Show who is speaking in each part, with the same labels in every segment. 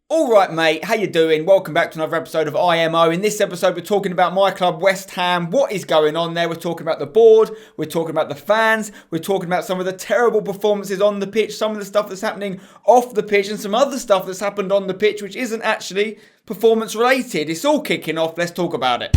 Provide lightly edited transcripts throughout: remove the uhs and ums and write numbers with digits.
Speaker 1: All right, mate, how you doing? Welcome back to another episode of IMO. In this episode, we're talking about my club, West Ham. What is going on there? We're talking about the board, we're talking about the fans, we're talking about some of the terrible performances on the pitch, some of the stuff that's happening off the pitch, and some other stuff that's happened on the pitch, which isn't actually performance related. It's all kicking off. Let's talk about it.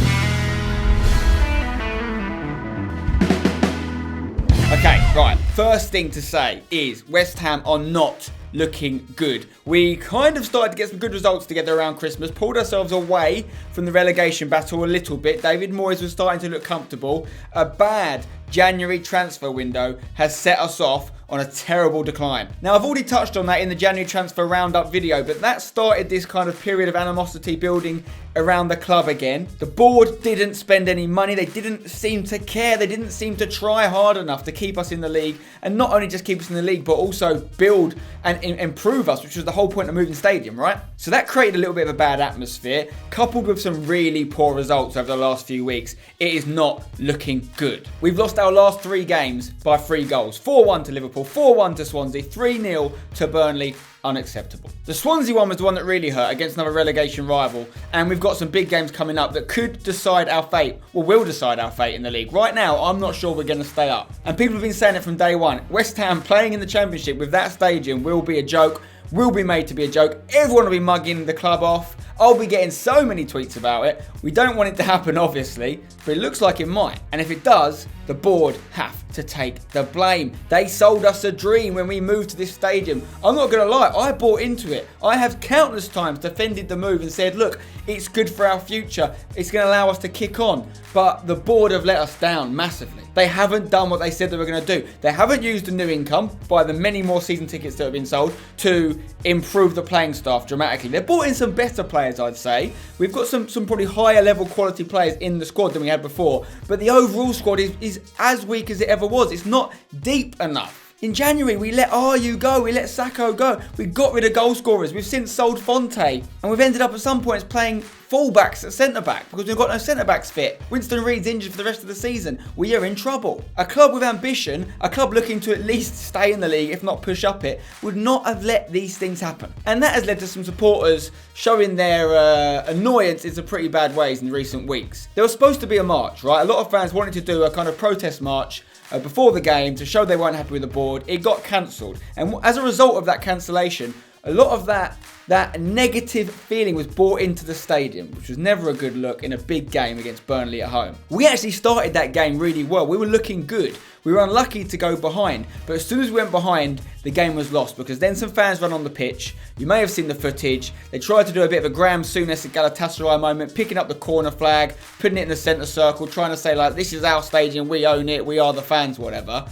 Speaker 1: Okay, right. First thing to say is West Ham are not looking good. We kind of started to get some good results together around Christmas, pulled ourselves away from the relegation battle a little bit. David Moyes was starting to look comfortable. A bad January transfer window has set us off on a terrible decline. Now, I've already touched on that in the January transfer roundup video, but that started this kind of period of animosity building around the club again. The board didn't spend any money. They didn't seem to care. They didn't seem to try hard enough to keep us in the league, and not only just keep us in the league, but also build and improve us, which was the whole point of moving stadium, right? So that created a little bit of a bad atmosphere, coupled with some really poor results over the last few weeks. It is not looking good. We've lost our last 3 games by 3 goals. 4-1 to Liverpool, 4-1 to Swansea, 3-0 to Burnley. Unacceptable. The Swansea one was the one that really hurt against another relegation rival, and we've got some big games coming up that could decide our fate, or will decide our fate in the league. Right now, I'm not sure we're going to stay up. And people have been saying it from day one. West Ham playing in the Championship with that stadium will be a joke, will be made to be a joke. Everyone will be mugging the club off. I'll be getting so many tweets about it. We don't want it to happen, obviously, but it looks like it might. And if it does, the board have to take the blame. They sold us a dream when we moved to this stadium. I'm not going to lie, I bought into it. I have countless times defended the move and said, look, it's good for our future. It's going to allow us to kick on. But the board have let us down massively. They haven't done what they said they were going to do. They haven't used the new income by the many more season tickets that have been sold to improve the playing staff dramatically. They've brought in some better players, I'd say. We've got some probably higher level quality players in the squad than we had before. But the overall squad is as weak as it ever was. It's not deep enough. In January, we let Ayew go, we let Sacco go, we got rid of goal scorers, we've since sold Fonte, and we've ended up at some points playing fullbacks at centre-back because we've got no centre-backs fit. Winston Reid's injured for the rest of the season. We are in trouble. A club with ambition, a club looking to at least stay in the league, if not push up it, would not have let these things happen. And that has led to some supporters showing their annoyance in some pretty bad ways in recent weeks. There was supposed to be a march, right? A lot of fans wanted to do a kind of protest march before the game to show they weren't happy with the board. It got cancelled, and as a result of that cancellation, a lot of that negative feeling was brought into the stadium, which was never a good look in a big game against Burnley at home. We actually started that game really well. We were looking good. We were unlucky to go behind, but as soon as we went behind, the game was lost because then some fans ran on the pitch. You may have seen the footage. They tried to do a bit of a Graham Souness at Galatasaray moment, picking up the corner flag, putting it in the centre circle, trying to say like, this is our stadium, we own it, we are the fans, whatever.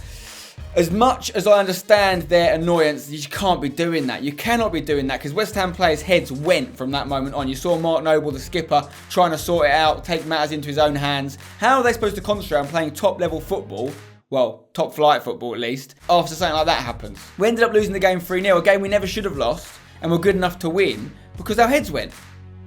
Speaker 1: As much as I understand their annoyance, you can't be doing that. You cannot be doing that because West Ham players' heads went from that moment on. You saw Mark Noble, the skipper, trying to sort it out, take matters into his own hands. How are they supposed to concentrate on playing top-level football? Well, top-flight football at least, after something like that happens. We ended up losing the game 3-0, a game we never should have lost, and were good enough to win because our heads went.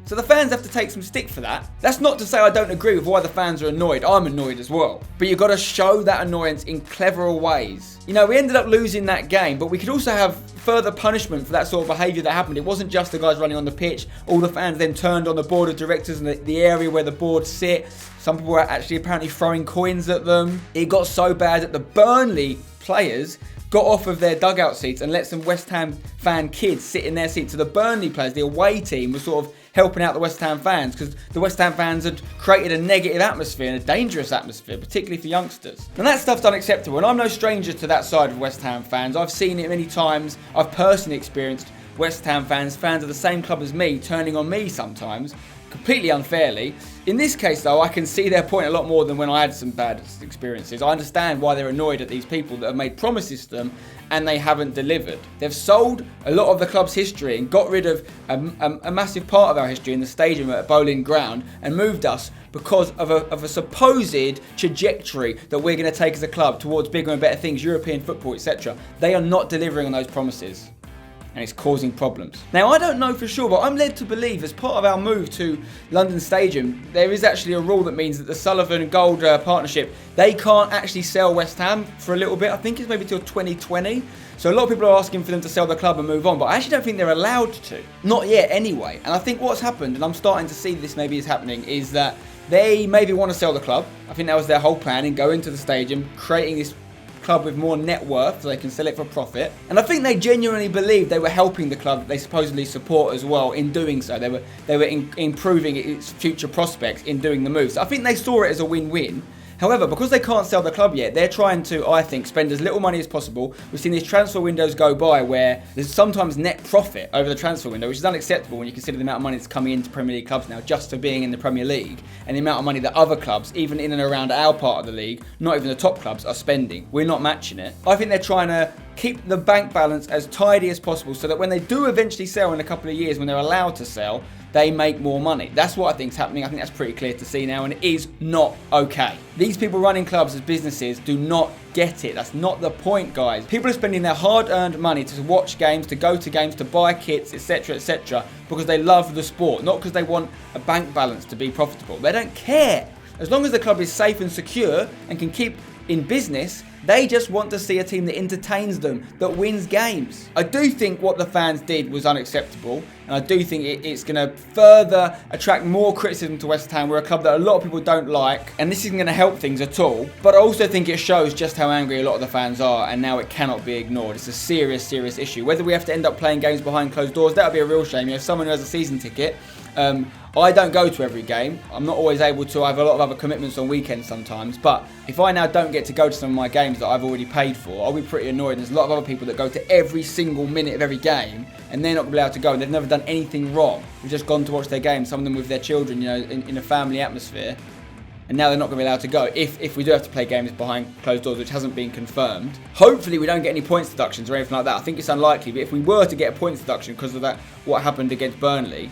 Speaker 1: So the fans have to take some stick for that. That's not to say I don't agree with why the fans are annoyed. I'm annoyed as well. But you've got to show that annoyance in cleverer ways. You know, we ended up losing that game, but we could also have further punishment for that sort of behaviour that happened. It wasn't just the guys running on the pitch. All the fans then turned on the board of directors and the area where the board sit. Some people were actually apparently throwing coins at them. It got so bad that the Burnley players got off of their dugout seats and let some West Ham fan kids sit in their seats. So the Burnley players, the away team, was sort of helping out the West Ham fans because the West Ham fans had created a negative atmosphere and a dangerous atmosphere, particularly for youngsters. And that stuff's unacceptable, and I'm no stranger to that side of West Ham fans. I've seen it many times. I've personally experienced West Ham fans of the same club as me, turning on me sometimes, completely unfairly. In this case, though, I can see their point a lot more than when I had some bad experiences. I understand why they're annoyed at these people that have made promises to them and they haven't delivered. They've sold a lot of the club's history and got rid of a massive part of our history in the stadium at Boleyn Ground and moved us because of a supposed trajectory that we're going to take as a club towards bigger and better things, European football, etc. They are not delivering on those promises. and it's causing problems. Now, I don't know for sure, but I'm led to believe as part of our move to London Stadium, there is actually a rule that means that the Sullivan Gold partnership, they can't actually sell West Ham for a little bit. I think it's maybe till 2020. So a lot of people are asking for them to sell the club and move on, but I actually don't think they're allowed to. Not yet anyway. And I think what's happened, and I'm starting to see this maybe is happening, is that they maybe want to sell the club. I think that was their whole plan in going to the stadium, creating this club with more net worth so they can sell it for profit. And I think they genuinely believe they were helping the club that they supposedly support as well in doing so. They were improving its future prospects in doing the moves. So I think they saw it as a win-win. However, because they can't sell the club yet, they're trying to, I think, spend as little money as possible. We've seen these transfer windows go by where there's sometimes net profit over the transfer window, which is unacceptable when you consider the amount of money that's coming into Premier League clubs now just for being in the Premier League, and the amount of money that other clubs, even in and around our part of the league, not even the top clubs, are spending. We're not matching it. I think they're trying to keep the bank balance as tidy as possible so that when they do eventually sell in a couple of years, when they're allowed to sell, they make more money. That's what I think is happening. I think that's pretty clear to see now, and it is not okay. These people running clubs as businesses do not get it. That's not the point, guys. People are spending their hard-earned money to watch games, to go to games, to buy kits, etc., because they love the sport, not because they want a bank balance to be profitable. They don't care. As long as the club is safe and secure and can keep in business, they just want to see a team that entertains them, that wins games. I do think what the fans did was unacceptable, and I do think it's going to further attract more criticism to West Ham. We're a club that a lot of people don't like, and this isn't going to help things at all. But I also think it shows just how angry a lot of the fans are, and now it cannot be ignored. It's a serious, serious issue. Whether we have to end up playing games behind closed doors, that would be a real shame. You know, someone who has a season ticket, I don't go to every game. I'm not always able to. I have a lot of other commitments on weekends sometimes. But if I now don't get to go to some of my games that I've already paid for, I'll be pretty annoyed. There's a lot of other people that go to every single minute of every game, and they're not going to be able to go, and they've never done anything wrong. They've just gone to watch their game, some of them with their children, you know, in a family atmosphere. And now they're not going to be allowed to go if we do have to play games behind closed doors, which hasn't been confirmed. Hopefully we don't get any points deductions or anything like that. I think it's unlikely, but if we were to get a points deduction because of that, what happened against Burnley,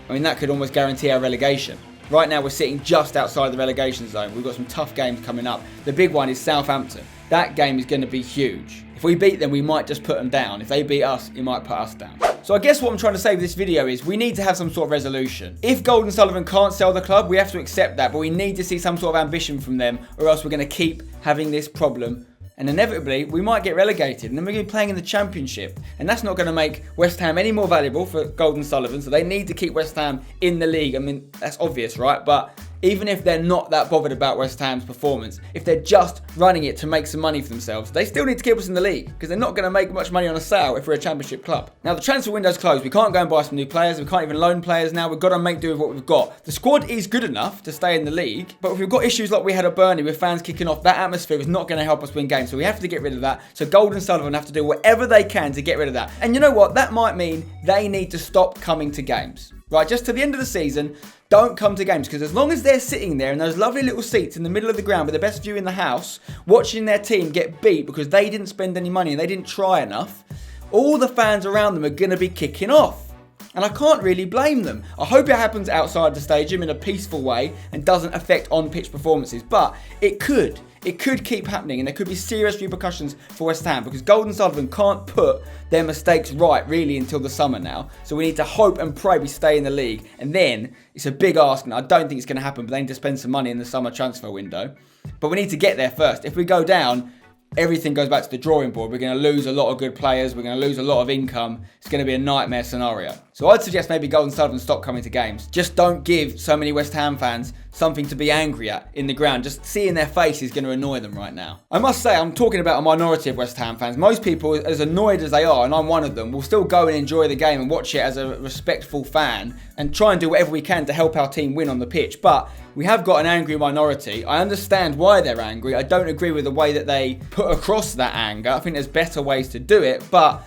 Speaker 1: I mean, that could almost guarantee our relegation. Right now, we're sitting just outside the relegation zone. We've got some tough games coming up. The big one is Southampton. That game is going to be huge. If we beat them, we might just put them down. If they beat us, it might put us down. So I guess what I'm trying to say with this video is we need to have some sort of resolution. If Gold & Sullivan can't sell the club, we have to accept that, but we need to see some sort of ambition from them, or else we're going to keep having this problem. And inevitably, we might get relegated, and then we're going to be playing in the Championship. And that's not going to make West Ham any more valuable for Gold & Sullivan, so they need to keep West Ham in the league. I mean, that's obvious, right? But even if they're not that bothered about West Ham's performance, if they're just running it to make some money for themselves, they still need to keep us in the league, because they're not going to make much money on a sale if we're a Championship club. Now, the transfer window's closed. We can't go and buy some new players. We can't even loan players now. We've got to make do with what we've got. The squad is good enough to stay in the league, but if we've got issues like we had at Burnley with fans kicking off, that atmosphere is not going to help us win games, so we have to get rid of that. So Gold & Sullivan have to do whatever they can to get rid of that. And you know what? That might mean they need to stop coming to games. Right, just to the end of the season, don't come to games, because as long as they're sitting there in those lovely little seats in the middle of the ground with the best view in the house, watching their team get beat because they didn't spend any money and they didn't try enough, all the fans around them are going to be kicking off. And I can't really blame them. I hope it happens outside the stadium in a peaceful way and doesn't affect on-pitch performances, but it could. It could keep happening, and there could be serious repercussions for West Ham, because Gold & Sullivan can't put their mistakes right really until the summer now. So we need to hope and pray we stay in the league, and then it's a big ask, and I don't think it's going to happen, but they need to spend some money in the summer transfer window. But we need to get there first. If we go down, everything goes back to the drawing board. We're going to lose a lot of good players. We're going to lose a lot of income. It's going to be a nightmare scenario. So I'd suggest maybe Gold & Sullivan stop coming to games. Just don't give so many West Ham fans something to be angry at in the ground. Just seeing their face is going to annoy them right now. I must say, I'm talking about a minority of West Ham fans. Most people, as annoyed as they are, and I'm one of them, will still go and enjoy the game and watch it as a respectful fan and try and do whatever we can to help our team win on the pitch. But we have got an angry minority. I understand why they're angry. I don't agree with the way that they put across that anger. I think there's better ways to do it, but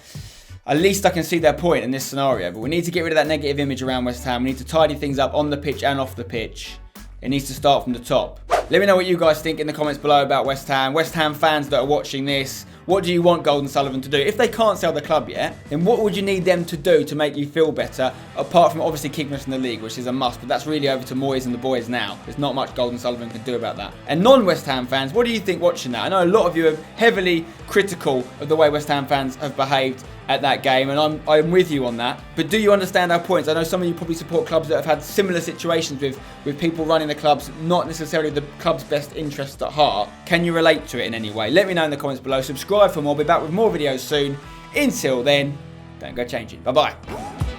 Speaker 1: at least I can see their point in this scenario. But we need to get rid of that negative image around West Ham. We need to tidy things up on the pitch and off the pitch. It needs to start from the top. Let me know what you guys think in the comments below about West Ham. West Ham fans that are watching this, what do you want Gold & Sullivan to do? If they can't sell the club yet, then what would you need them to do to make you feel better? Apart from obviously keeping us in the league, which is a must, but that's really over to Moyes and the boys now. There's not much Gold & Sullivan can do about that. And non-West Ham fans, what do you think watching that? I know a lot of you are heavily critical of the way West Ham fans have behaved at that game, and I'm with you on that. But do you understand our points? I know some of you probably support clubs that have had similar situations with people running the clubs, not necessarily the club's best interests at heart. Can you relate to it in any way? Let me know in the comments below. Subscribe for more. I'll be back with more videos soon. Until then, don't go changing. Bye-bye.